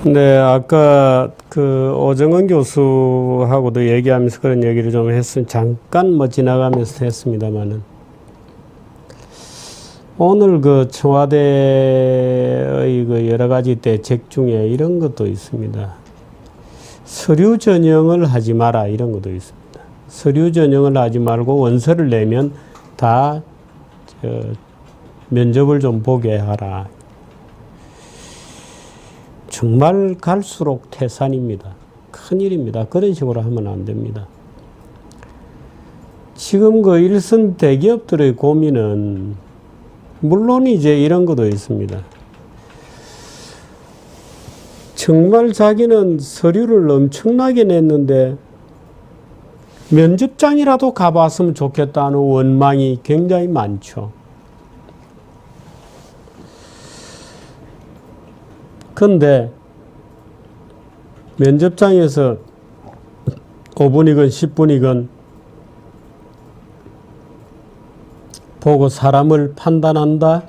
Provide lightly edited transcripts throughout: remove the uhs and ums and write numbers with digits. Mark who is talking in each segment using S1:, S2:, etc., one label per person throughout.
S1: 네, 아까 그 오정은 교수하고도 얘기하면서 그런 얘기를 좀 잠깐 뭐 지나가면서 했습니다만은 오늘 그 청와대의 그 여러 가지 대책 중에 이런 것도 있습니다. 서류 전형을 하지 마라 이런 것도 있습니다. 서류 전형을 하지 말고 원서를 내면 다 면접을 좀 보게 하라. 정말 갈수록 태산입니다. 큰일입니다. 그런 식으로 하면 안 됩니다. 지금 그 일선 대기업들의 고민은 물론 이제 이런 것도 있습니다. 정말 자기는 서류를 엄청나게 냈는데 면접장이라도 가봤으면 좋겠다는 원망이 굉장히 많죠. 근데 면접장에서 5분이건 10분이건 보고 사람을 판단한다?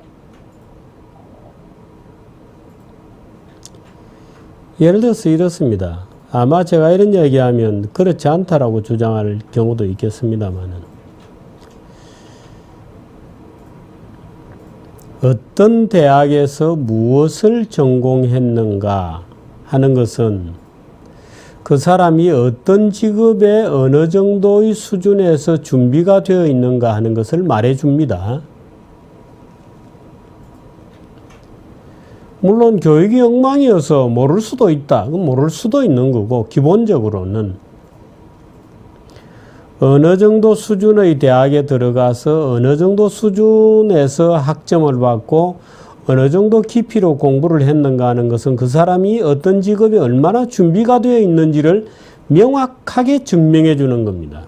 S1: 예를 들어서 이렇습니다. 아마 제가 이런 얘기하면 그렇지 않다라고 주장할 경우도 있겠습니다만은 어떤 대학에서 무엇을 전공했는가 하는 것은 그 사람이 어떤 직업에 어느 정도의 수준에서 준비가 되어 있는가 하는 것을 말해줍니다. 물론 교육이 엉망이어서 모를 수도 있다. 그건 모를 수도 있는 거고 기본적으로는 어느 정도 수준의 대학에 들어가서 어느 정도 수준에서 학점을 받고 어느 정도 깊이로 공부를 했는가 하는 것은 그 사람이 어떤 직업에 얼마나 준비가 되어 있는지를 명확하게 증명해 주는 겁니다.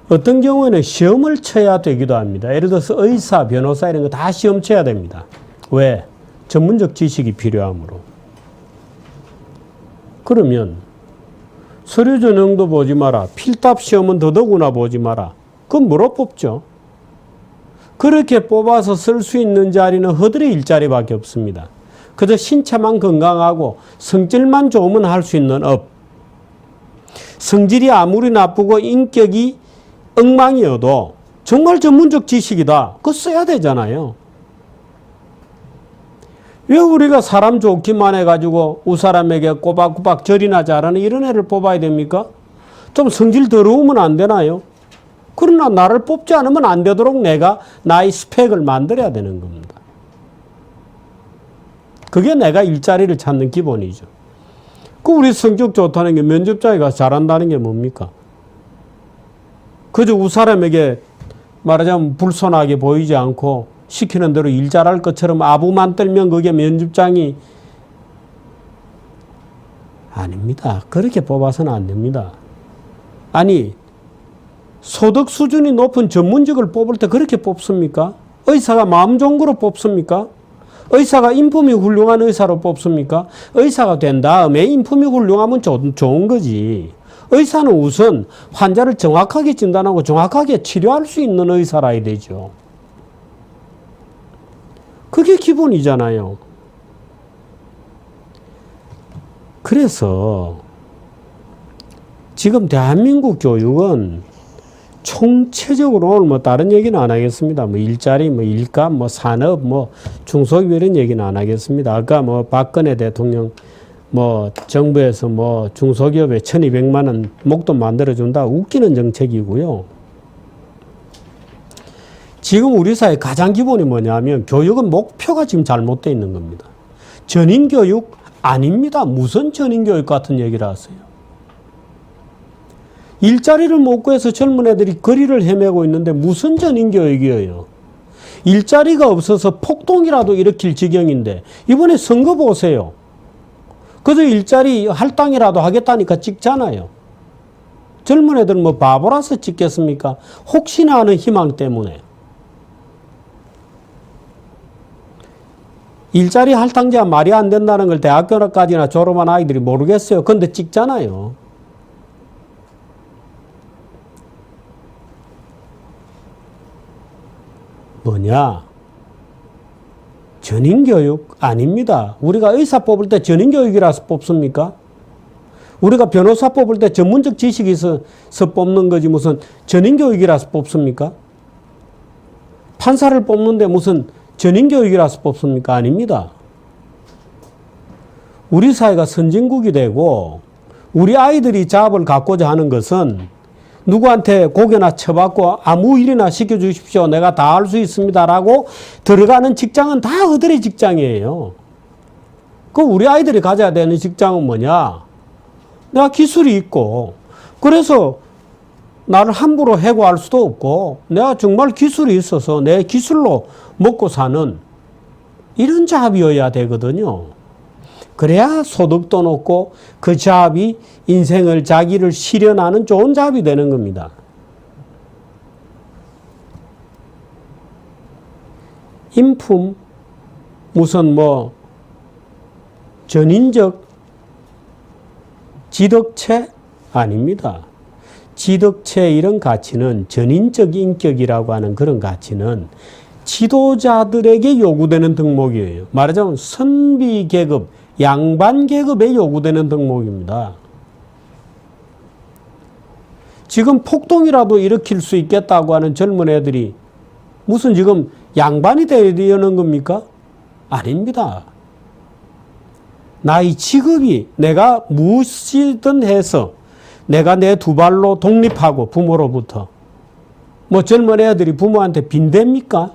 S1: 어떤 경우에는 시험을 쳐야 되기도 합니다. 예를 들어서 의사, 변호사 이런 거 다 시험 쳐야 됩니다. 왜? 전문적 지식이 필요하므로. 그러면 서류 전형도 보지 마라. 필답 시험은 더더구나 보지 마라. 그건 뭐로 뽑죠? 그렇게 뽑아서 쓸 수 있는 자리는 허들의 일자리밖에 없습니다. 그저 신체만 건강하고 성질만 좋으면 할 수 있는 업. 성질이 아무리 나쁘고 인격이 엉망이어도 정말 전문적 지식이다. 그거 써야 되잖아요. 왜 우리가 사람 좋기만 해가지고 우사람에게 꼬박꼬박 절이나 잘하는 이런 애를 뽑아야 됩니까? 좀 성질 더러우면 안 되나요? 그러나 나를 뽑지 않으면 안 되도록 내가 나의 스펙을 만들어야 되는 겁니다. 그게 내가 일자리를 찾는 기본이죠. 그 우리 성격 좋다는 게 면접장에 가서 잘한다는 게 뭡니까? 그저 우사람에게 말하자면 불손하게 보이지 않고 시키는 대로 일 잘할 것처럼 아부만 떨면 그게 면접장이 아닙니다. 그렇게 뽑아서는 안 됩니다. 아니 소득 수준이 높은 전문직을 뽑을 때 그렇게 뽑습니까? 의사가 마음 좋은 거로 뽑습니까? 의사가 인품이 훌륭한 의사로 뽑습니까? 의사가 된 다음에 인품이 훌륭하면 좋은 거지. 의사는 우선 환자를 정확하게 진단하고 정확하게 치료할 수 있는 의사라야 되죠. 그게 기본이잖아요. 그래서 지금 대한민국 교육은 총체적으로 오늘 뭐 다른 얘기는 안 하겠습니다. 뭐 일자리, 뭐 일감, 뭐 산업, 뭐 중소기업 이런 얘기는 안 하겠습니다. 아까 뭐 박근혜 대통령 뭐 정부에서 뭐 중소기업에 1200만 원 목돈 만들어준다. 웃기는 정책이고요. 지금 우리 사회 가장 기본이 뭐냐면 교육은 목표가 지금 잘못되어 있는 겁니다. 전인교육 아닙니다. 무슨 전인교육 같은 얘기를 하세요. 일자리를 못 구해서 젊은 애들이 거리를 헤매고 있는데 무슨 전인교육이에요. 일자리가 없어서 폭동이라도 일으킬 지경인데 이번에 선거 보세요. 그저 일자리 할당이라도 하겠다니까 찍잖아요. 젊은 애들은 뭐 바보라서 찍겠습니까? 혹시나 하는 희망 때문에. 일자리 할당제가 말이 안 된다는 걸 대학교까지나 졸업한 아이들이 모르겠어요. 근데 찍잖아요. 뭐냐? 전인교육 아닙니다. 우리가 의사 뽑을 때 전인교육이라서 뽑습니까? 우리가 변호사 뽑을 때 전문적 지식이 있어서 뽑는 거지 무슨 전인교육이라서 뽑습니까? 판사를 뽑는데 무슨 전인교육이라서 뽑습니까? 아닙니다. 우리 사회가 선진국이 되고 우리 아이들이 잡을 갖고자 하는 것은 누구한테 고개나 쳐받고 아무 일이나 시켜주십시오. 내가 다 할 수 있습니다라고 들어가는 직장은 다 그들의 직장이에요. 그 우리 아이들이 가져야 되는 직장은 뭐냐? 내가 기술이 있고 그래서 나를 함부로 해고할 수도 없고 내가 정말 기술이 있어서 내 기술로 먹고 사는 이런 잡이어야 되거든요. 그래야 소득도 높고 그 잡이 인생을 자기를 실현하는 좋은 잡이 되는 겁니다. 인품 무슨 뭐 전인적 지덕체 아닙니다. 지덕체 이런 가치는 전인적 인격이라고 하는 그런 가치는 지도자들에게 요구되는 덕목이에요. 말하자면 선비 계급, 양반 계급에 요구되는 덕목입니다. 지금 폭동이라도 일으킬 수 있겠다고 하는 젊은 애들이 무슨 지금 양반이 되려는 겁니까? 아닙니다. 나의 직업이 내가 무엇이든 해서 내가 내 두 발로 독립하고 부모로부터 뭐 젊은 애들이 부모한테 빈대입니까?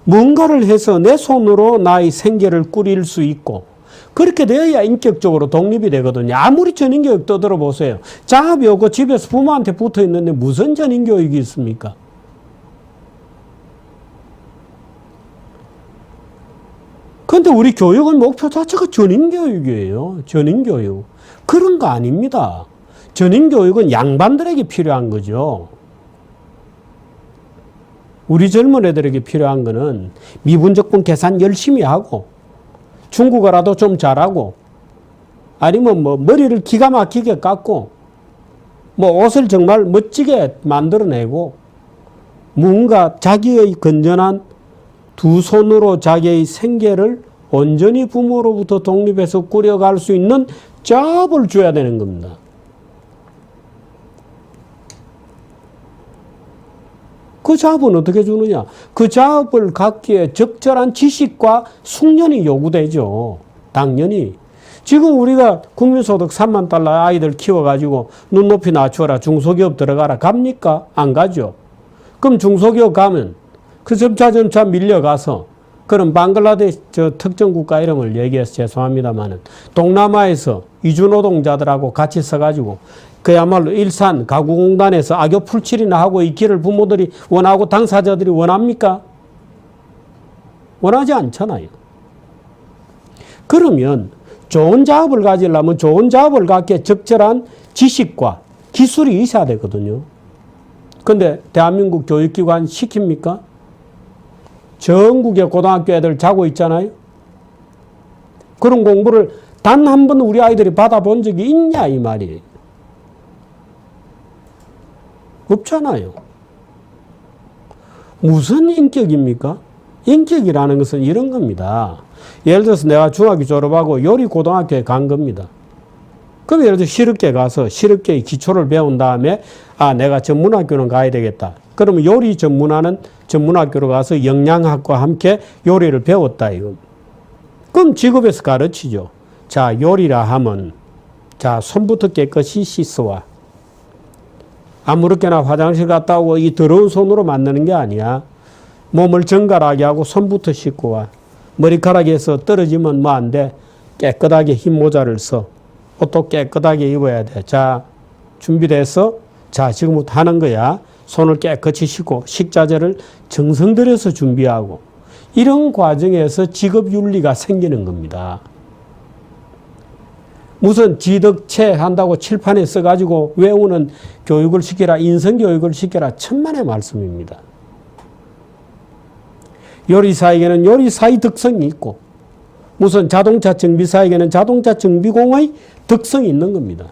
S1: 뭔가를 해서 내 손으로 나의 생계를 꾸릴 수 있고 그렇게 되어야 인격적으로 독립이 되거든요. 아무리 전인교육 떠들어보세요. 장학이 없고 집에서 부모한테 붙어 있는데 무슨 전인교육이 있습니까? 그런데 우리 교육은 목표 자체가 전인교육이에요. 전인교육. 그런 거 아닙니다. 전인교육은 양반들에게 필요한 거죠. 우리 젊은 애들에게 필요한 거는 미분적분 계산 열심히 하고 중국어라도 좀 잘하고 아니면 뭐 머리를 기가 막히게 깎고 뭐 옷을 정말 멋지게 만들어내고 뭔가 자기의 건전한 두 손으로 자기의 생계를 온전히 부모로부터 독립해서 꾸려갈 수 있는 잡을 줘야 되는 겁니다. 그 잡은 어떻게 주느냐? 그 잡을 갖기에 적절한 지식과 숙련이 요구되죠. 당연히. 지금 우리가 국민소득 3만 달러 아이들 키워가지고 눈높이 낮춰라, 중소기업 들어가라. 갑니까? 안 가죠. 그럼 중소기업 가면 그 점차 밀려가서 그런 방글라데시 저 특정 국가 이름을 얘기해서 죄송합니다만은 동남아에서 이주노동자들하고 같이 써가지고 그야말로 일산 가구공단에서 악교 풀칠이나 하고 이 길을 부모들이 원하고 당사자들이 원합니까? 원하지 않잖아요. 그러면 좋은 작업을 가지려면 좋은 작업을 갖기에 적절한 지식과 기술이 있어야 되거든요. 근데 대한민국 교육기관 시킵니까? 전국의 고등학교 애들 자고 있잖아요. 그런 공부를 단 한 번 우리 아이들이 받아본 적이 있냐 이 말이에요. 없잖아요. 무슨 인격입니까? 인격이라는 것은 이런 겁니다. 예를 들어서 내가 중학교 졸업하고 요리 고등학교에 간 겁니다. 그럼 예를 들어 실업계 가서 실업계의 기초를 배운 다음에 아 내가 전문학교는 가야 되겠다. 그러면 요리 전문하는 전문학교로 가서 영양학과 함께 요리를 배웠다 이거. 그럼 직업에서 가르치죠. 자 요리라 하면 자 손부터 깨끗이 씻어와. 아무렇게나 화장실 갔다 오고 이 더러운 손으로 만드는 게 아니야. 몸을 정갈하게 하고 손부터 씻고 와. 머리카락에서 떨어지면 뭐 안 돼. 깨끗하게 흰 모자를 써. 옷도 깨끗하게 입어야 돼. 자 준비돼서 자 지금부터 하는 거야. 손을 깨끗이 씻고 식자재를 정성 들여서 준비하고 이런 과정에서 직업윤리가 생기는 겁니다. 무슨 지덕체 한다고 칠판에 써가지고 외우는 교육을 시켜라, 인성교육을 시켜라, 천만의 말씀입니다. 요리사에게는 요리사의 덕성이 있고 무슨 자동차 정비사에게는 자동차 정비공의 덕성이 있는 겁니다.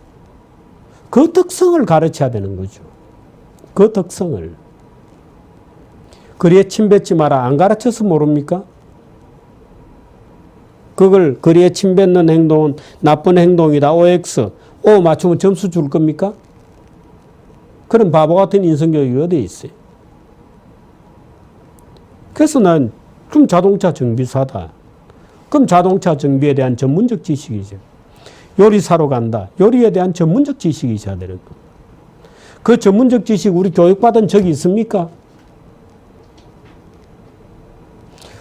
S1: 그 덕성을 가르쳐야 되는 거죠. 그 덕성을. 거리에 침 뱉지 마라. 안 가르쳐서 모릅니까? 그걸 거리에 침 뱉는 행동은 나쁜 행동이다. OX. O 맞추면 점수 줄 겁니까? 그런 바보 같은 인성교육이 어디에 있어요? 그래서 난 그럼 자동차 정비사다. 그럼 자동차 정비에 대한 전문적 지식이죠. 요리사로 간다. 요리에 대한 전문적 지식이 있어야 되는 거. 그 전문적 지식 우리 교육받은 적이 있습니까?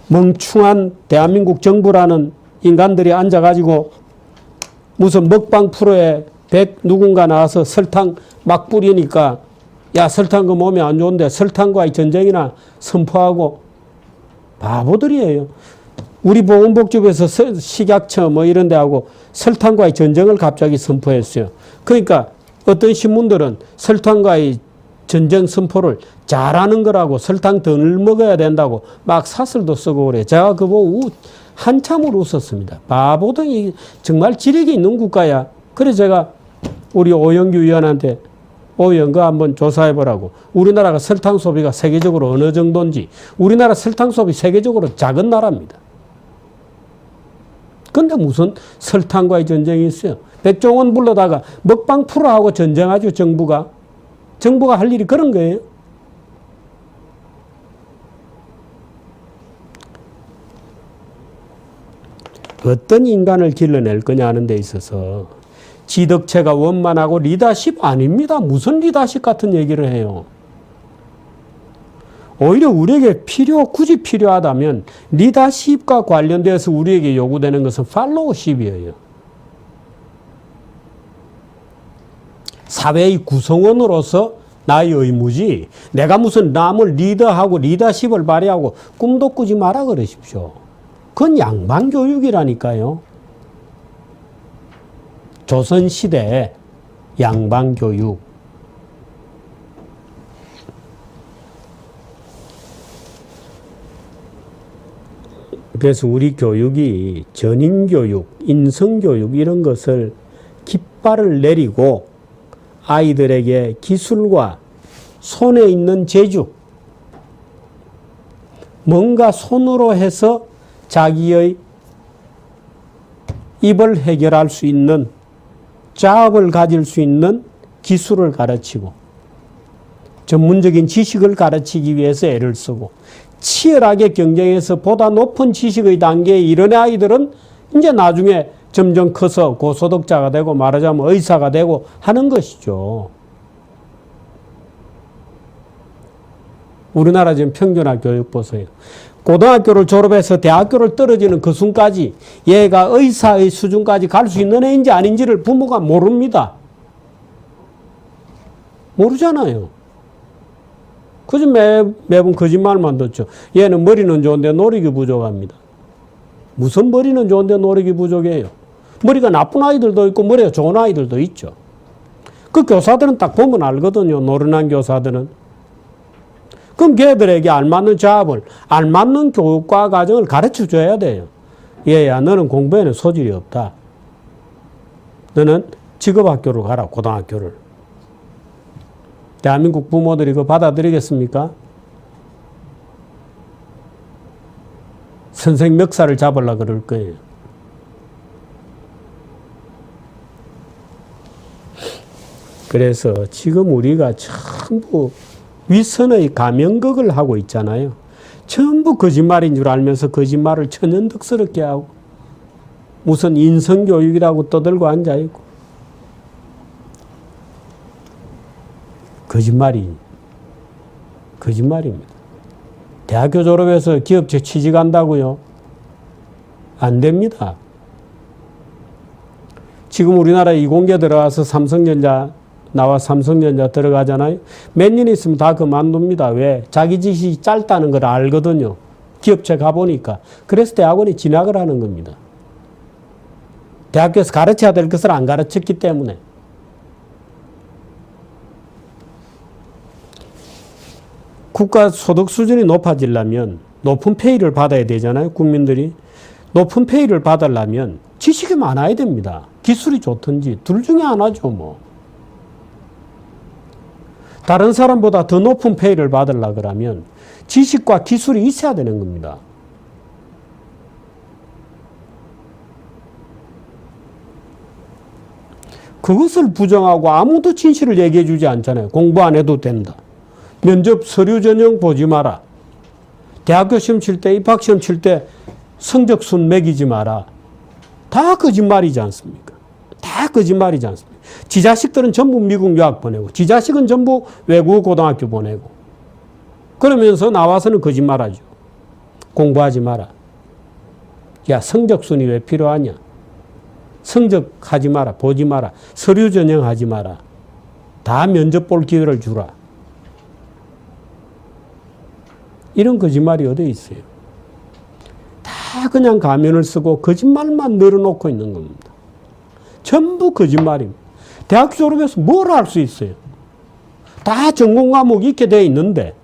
S1: 멍충한 대한민국 정부라는 인간들이 앉아가지고 무슨 먹방 프로에 누군가 나와서 설탕 막 뿌리니까 야 설탕 그 몸에 안 좋은데 설탕과의 전쟁이나 선포하고 바보들이에요. 우리 보건복지부에서 식약처 뭐 이런 데하고 설탕과의 전쟁을 갑자기 선포했어요. 그러니까 어떤 신문들은 설탕과의 전쟁 선포를 잘하는 거라고 설탕 덜 먹어야 된다고 막 사설도 쓰고 그래. 제가 그거 보고 한참을 웃었습니다. 바보등이 정말 지력이 있는 국가야. 그래서 제가 우리 오영규 위원한테 오영 거 한번 조사해보라고. 우리나라가 설탕 소비가 세계적으로 어느 정도인지. 우리나라 설탕 소비 세계적으로 작은 나라입니다. 근데 무슨 설탕과의 전쟁이 있어요. 백종원 불러다가 먹방 프로하고 전쟁하죠, 정부가. 정부가 할 일이 그런 거예요. 어떤 인간을 길러낼 거냐 하는 데 있어서 지덕체가 원만하고 리더십 아닙니다. 무슨 리더십 같은 얘기를 해요. 오히려 우리에게 굳이 필요하다면 리더십과 관련돼서 우리에게 요구되는 것은 팔로우십이에요. 사회의 구성원으로서 나의 의무지 내가 무슨 남을 리더하고 리더십을 발휘하고 꿈도 꾸지 마라 그러십시오. 그건 양반교육이라니까요. 조선시대 양반교육. 그래서 우리 교육이 전인교육, 인성교육 이런 것을 깃발을 내리고 아이들에게 기술과 손에 있는 재주, 뭔가 손으로 해서 자기의 입을 해결할 수 있는 자업을 가질 수 있는 기술을 가르치고 전문적인 지식을 가르치기 위해서 애를 쓰고 치열하게 경쟁해서 보다 높은 지식의 단계에 이른 아이들은 이제 나중에 점점 커서 고소득자가 되고 말하자면 의사가 되고 하는 것이죠. 우리나라 지금 평균화 교육 보세요. 고등학교를 졸업해서 대학교를 떨어지는 그 순까지 얘가 의사의 수준까지 갈 수 있는 애인지 아닌지를 부모가 모릅니다. 모르잖아요. 그저 매번 거짓말만 듣죠. 얘는 머리는 좋은데 노력이 부족합니다. 무슨 머리는 좋은데 노력이 부족해요? 머리가 나쁜 아이들도 있고 머리가 좋은 아이들도 있죠. 그 교사들은 딱 보면 알거든요. 노련한 교사들은. 그럼 걔들에게 알맞는 자업을, 알맞는 교육과 과정을 가르쳐줘야 돼요. 얘야 너는 공부에는 소질이 없다. 너는 직업학교로 가라, 고등학교를. 대한민국 부모들이 그거 받아들이겠습니까? 선생 멱살을 잡으려고 그럴 거예요. 그래서 지금 우리가 전부 위선의 가면극을 하고 있잖아요. 전부 거짓말인 줄 알면서 거짓말을 천연덕스럽게 하고 무슨 인성교육이라고 떠들고 앉아있고 거짓말입니다. 대학교 졸업해서 기업체 취직한다고요? 안 됩니다. 지금 우리나라 이공계 들어가서 삼성전자 나와 삼성전자 들어가잖아요. 몇 년 있으면 다 그만둡니다. 왜? 자기 지식이 짧다는 걸 알거든요. 기업체 가보니까. 그래서 대학원에 진학을 하는 겁니다. 대학교에서 가르쳐야 될 것을 안 가르쳤기 때문에. 국가 소득 수준이 높아지려면 높은 페이를 받아야 되잖아요. 국민들이. 높은 페이를 받으려면 지식이 많아야 됩니다. 기술이 좋든지 둘 중에 하나죠. 뭐. 다른 사람보다 더 높은 페이를 받으려고 그러면 지식과 기술이 있어야 되는 겁니다. 그것을 부정하고 아무도 진실을 얘기해 주지 않잖아요. 공부 안 해도 된다. 면접 서류 전형 보지 마라. 대학교 시험 칠 때, 입학 시험 칠 때 성적순 매기지 마라. 다 거짓말이지 않습니까? 다 거짓말이지 않습니까? 지 자식들은 전부 미국 유학 보내고, 지 자식은 전부 외국 고등학교 보내고, 그러면서 나와서는 거짓말하죠. 공부하지 마라. 야, 성적순이 왜 필요하냐? 성적 하지 마라. 보지 마라. 서류 전형하지 마라. 다 면접 볼 기회를 주라. 이런 거짓말이 어디에 있어요? 다 그냥 가면을 쓰고 거짓말만 늘어놓고 있는 겁니다. 전부 거짓말입니다. 대학 졸업해서 뭘 할 수 있어요? 다 전공 과목이 있게 돼 있는데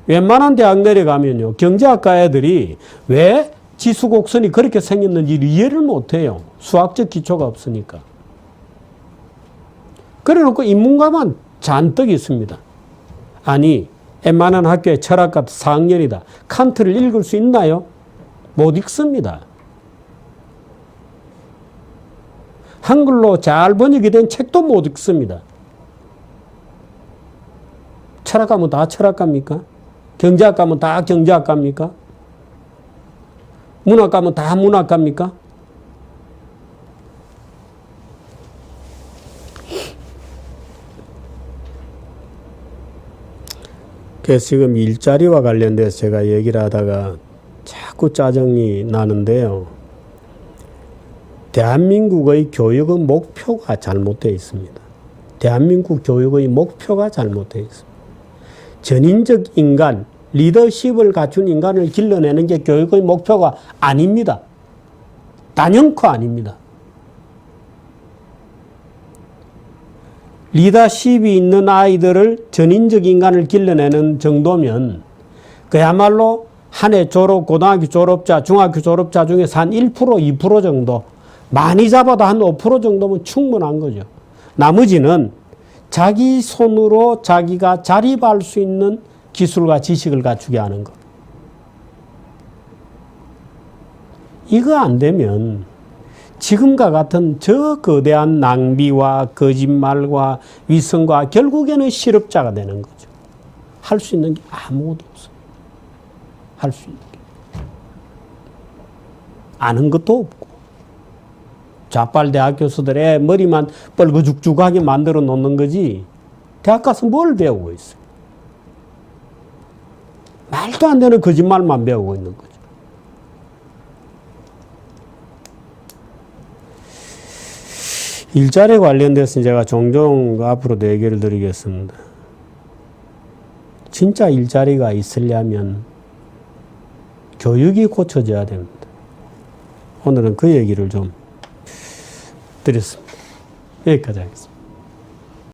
S1: 웬만한 대학 내려가면요. 경제학과 애들이 왜 지수곡선이 그렇게 생겼는지 이해를 못해요. 수학적 기초가 없으니까. 그래 놓고 인문과만 잔뜩 있습니다. 아니, 웬만한 학교에 철학과 4학년이다. 칸트를 읽을 수 있나요? 못 읽습니다. 한글로 잘 번역이 된 책도 못 읽습니다. 철학가면 다 철학가입니까? 경제학가면 다 경제학가입니까? 문학가면 다 문학가입니까? 그래서 지금 일자리와 관련돼서 제가 얘기를 하다가 자꾸 짜증이 나는데요. 대한민국의 교육의 목표가 잘못되어 있습니다. 대한민국 교육의 목표가 잘못되어 있습니다. 전인적 인간, 리더십을 갖춘 인간을 길러내는 게 교육의 목표가 아닙니다. 단연코 아닙니다. 리더십이 있는 아이들을 전인적 인간을 길러내는 정도면 그야말로 한 해 졸업, 고등학교 졸업자, 중학교 졸업자 중에서 한 1%, 2% 정도, 많이 잡아도 한 5% 정도면 충분한 거죠. 나머지는 자기 손으로 자기가 자립할 수 있는 기술과 지식을 갖추게 하는 것. 이거 안 되면 지금과 같은 저 거대한 낭비와 거짓말과 위선과 결국에는 실업자가 되는 거죠. 할 수 있는 게 아무것도 없어요. 할 수 있는 게. 아는 것도 없고. 좌빨대학 교수들의 머리만 뻘거죽죽하게 만들어 놓는 거지 대학 가서 뭘 배우고 있어요? 말도 안 되는 거짓말만 배우고 있는 거죠. 일자리에 관련돼서 제가 종종 앞으로도 얘기를 드리겠습니다. 진짜 일자리가 있으려면 교육이 고쳐져야 됩니다. 오늘은 그 얘기를 좀 드렸습니다. 여기까지 하겠습니다.